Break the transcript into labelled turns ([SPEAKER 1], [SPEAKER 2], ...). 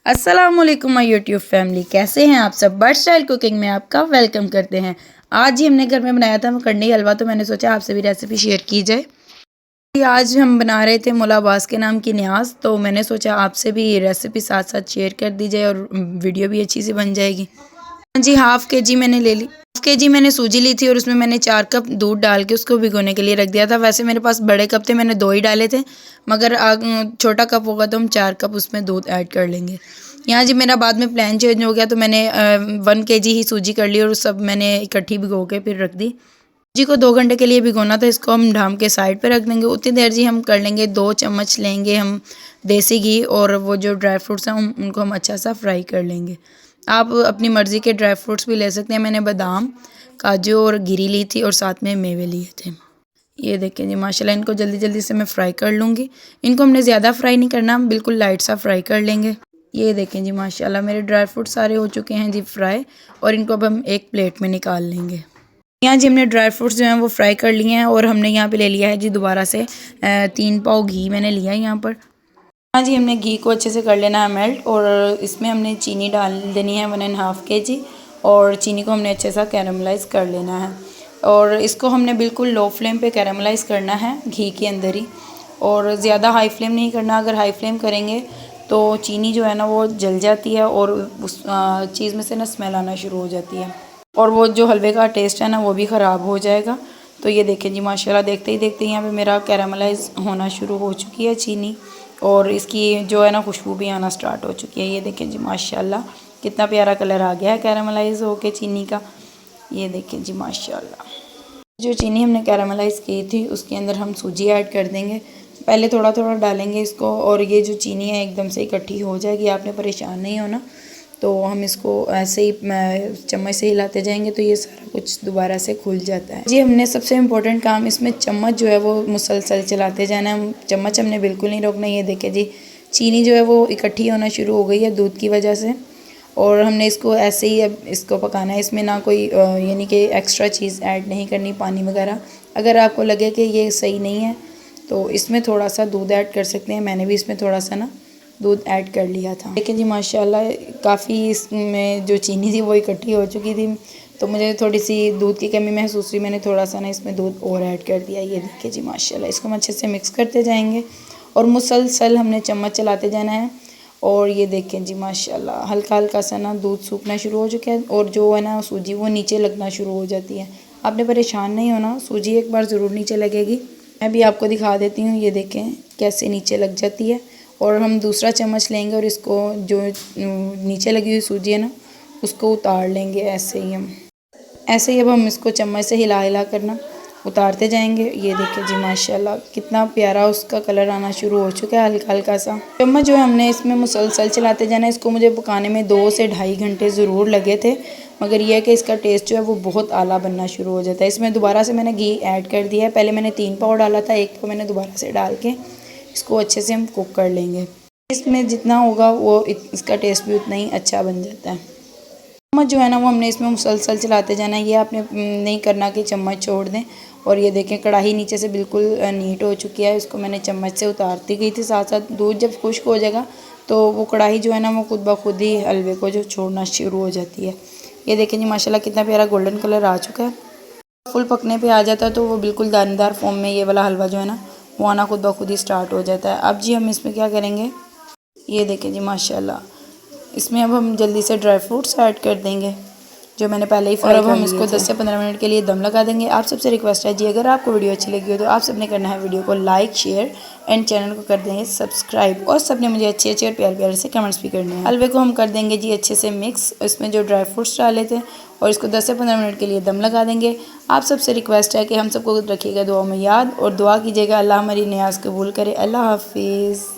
[SPEAKER 1] अस्सलामुअलैकुम my YouTube family, कैसे हैं आप सब। बर्ड स्टाइल कुकिंग में आपका वेलकम करते हैं। आज ही हमने घर में बनाया था कंडी हलवा, तो मैंने सोचा आपसे भी रेसिपी शेयर की जाए। आज हम बना रहे थे मुला अब्बास के नाम की न्याज़, तो मैंने सोचा आपसे भी रेसिपी साथ साथ शेयर कर दी जाए और वीडियो भी अच्छी सी बन जाएगी। जी, हाफ़ के जी मैंने ले ली। हाफ़ के जी मैंने सूजी ली थी और उसमें मैंने 4 कप दूध डाल के उसको भिगोने के लिए रख दिया था। वैसे मेरे पास बड़े कप थे, मैंने 2 ही डाले थे, मगर छोटा कप होगा तो हम 4 कप उसमें दूध ऐड कर लेंगे। यहाँ जी मेरा बाद में प्लान चेंज हो गया, तो मैंने 1 केजी ही सूजी कर ली और सब मैंने इकट्ठी भिगो के फिर रख दी। सूजी को 2 घंटे के लिए भिगोना था, इसको हम ढाँप के साइड पे रख देंगे। उतनी देर जी हम कर लेंगे 2 चम्मच लेंगे हम देसी घी, और वो जो ड्राई फ्रूट्स हैं उनको हम अच्छा सा फ्राई कर लेंगे। आप अपनी मर्ज़ी के ड्राई फ्रूट्स भी ले सकते हैं। मैंने बादाम, काजू और गिरी ली थी और साथ में मेवे लिए थे। ये देखें जी, माशाल्लाह इनको जल्दी जल्दी से मैं फ्राई कर लूँगी। इनको हमने ज़्यादा फ्राई नहीं करना, बिल्कुल लाइट सा फ्राई कर लेंगे। ये देखें जी, माशाल्लाह मेरे ड्राई फ्रूट सारे हो चुके हैं जी फ्राई, और इनको अब हम एक प्लेट में निकाल लेंगे। यहाँ जी हमने ड्राई फ्रूट्स जो हैं वो फ्राई कर लिए हैं, और हमने यहाँ पे ले लिया है जी दोबारा से 3 पाव घी मैंने लिया है यहाँ पर। हाँ जी, हमने घी को अच्छे से कर लेना है मेल्ट, और इसमें हमने चीनी डाल देनी है 1.5 kg, और चीनी को हमने अच्छे से कैरामलाइज़ कर लेना है। और इसको हमने बिल्कुल लो फ्लेम पे कैरामलाइज़ करना है घी के अंदर ही, और ज़्यादा हाई फ्लेम नहीं करना। अगर हाई फ्लेम करेंगे तो चीनी जो है ना वो जल जाती है, और उस चीज़ में से ना स्मेल आना शुरू हो जाती है, और वो जो हलवे का टेस्ट है ना वो भी ख़राब हो जाएगा। तो ये देखें जी, माशाल्लाह देखते ही देखते यहाँ पे मेरा कैरामलाइज़ होना शुरू हो चुकी है चीनी, और इसकी जो है ना खुशबू भी आना स्टार्ट हो चुकी है। ये देखें जी, माशाल्लाह कितना प्यारा कलर आ गया है कैरामलाइज़ होके चीनी का। ये देखें जी, माशाल्लाह जो चीनी हमने कैरामलाइज़ की थी उसके अंदर हम सूजी ऐड कर देंगे। पहले थोड़ा थोड़ा डालेंगे इसको, और ये जो चीनी है एकदम से इकट्ठी हो जाएगी, आपने परेशान नहीं होना। तो हम इसको ऐसे ही चम्मच से हिलाते जाएंगे तो ये सारा कुछ दोबारा से खुल जाता है जी। हमने सबसे इम्पोर्टेंट काम इसमें चम्मच जो है वो मुसलसल चलाते जाना है, चम्मच हमने बिल्कुल नहीं रोकना। ये देखें जी, चीनी जो है वो इकट्ठी होना शुरू हो गई है दूध की वजह से, और हमने इसको ऐसे ही अब इसको पकाना है। इसमें ना कोई यानी कि एक्स्ट्रा चीज़ ऐड नहीं करनी, पानी वगैरह। अगर आपको लगे कि ये सही नहीं है तो इसमें थोड़ा सा दूध ऐड कर सकते हैं। मैंने भी इसमें थोड़ा सा ना दूध ऐड कर लिया था। लेकिन जी माशाल्लाह काफ़ी इसमें जो चीनी थी वो इकट्ठी हो चुकी थी, तो मुझे थोड़ी सी दूध की कमी महसूस हुई। मैंने थोड़ा सा ना इसमें दूध और ऐड कर दिया। ये देखिए जी, माशाल्लाह इसको हम अच्छे से मिक्स करते जाएंगे, और मुसलसल हमने चम्मच चलाते जाना है। और ये देखें जी, माशाल्लाह हल्का हल्का सा ना दूध सूखना शुरू हो चुका है, और जो है ना सूजी वो नीचे लगना शुरू हो जाती है। आपने परेशान नहीं होना, सूजी एक बार ज़रूर नीचे लगेगी। मैं भी आपको दिखा देती हूँ, ये देखें कैसे नीचे लग जाती है। और हम दूसरा चम्मच लेंगे और इसको जो नीचे लगी हुई सूजी है ना उसको उतार लेंगे। ऐसे ही अब हम इसको चम्मच से हिला हिला करना उतारते जाएंगे। ये देखिए जी, माशाल्लाह कितना प्यारा उसका कलर आना शुरू हो चुका है हल्का हल्का सा। चम्मच जो है हमने इसमें मुसलसल चलाते जाना है। इसको मुझे पकाने में 2 से ढाई घंटे ज़रूर लगे थे, मगर यह है कि इसका टेस्ट जो है वो बहुत आला बनना शुरू हो जाता है। इसमें दोबारा से मैंने घी ऐड कर दिया है। पहले मैंने 3 पाव डाला था, 1 पाव मैंने दोबारा से डाल के इसको अच्छे से हम कुक कर लेंगे। इसमें जितना होगा वो इसका टेस्ट भी उतना ही अच्छा बन जाता है। चम्मच जो है ना वो हमने इसमें मुसलसल चलाते जाना है। ये आपने नहीं करना कि चम्मच छोड़ दें। और ये देखें कढ़ाई नीचे से बिल्कुल नीट हो चुकी है। इसको मैंने चम्मच से उतारती गई थी साथ साथ। दूध जब खुश्क हो जाएगा तो वो कढ़ाई जो है ना वो खुद ब खुद ही हलवे को जो छोड़ना शुरू हो जाती है। ये देखें जी, माशाल्लाह कितना प्यारा गोल्डन कलर आ चुका है। फुल पकने पे आ जाता है तो वो बिल्कुल दानेदार फॉर्म में ये वाला हलवा जो है ना वो आना खुद ब खुद ही स्टार्ट हो जाता है। अब जी हम इसमें क्या करेंगे, ये देखें जी, माशाल्लाह इसमें अब हम जल्दी से ड्राई फ्रूट्स ऐड कर देंगे जो मैंने पहले ही फ्राई कर लिए थे। और अब हम इसको 10 से 15 मिनट के लिए दम लगा देंगे। आप सबसे रिक्वेस्ट है जी, अगर आपको वीडियो अच्छी लगी हो तो आप सबने करना है वीडियो को लाइक, शेयर एंड चैनल को कर देंगे सब्सक्राइब, और सबने मुझे अच्छे अच्छे और प्यारे प्यारे से कमेंट्स भी करने हैं। हलवे को हम कर देंगे जी अच्छे से मिक्स, इसमें जो ड्राई फ्रूट्स डाले थे, और इसको 10 से 15 मिनट के लिए दम लगा देंगे। आप सबसे रिक्वेस्ट है कि हम सबको रखिएगा दुआ में याद, और दुआ कीजिएगा अल्लाह हमारी नियाज़ कबूल करे। अल्लाह हाफिज़।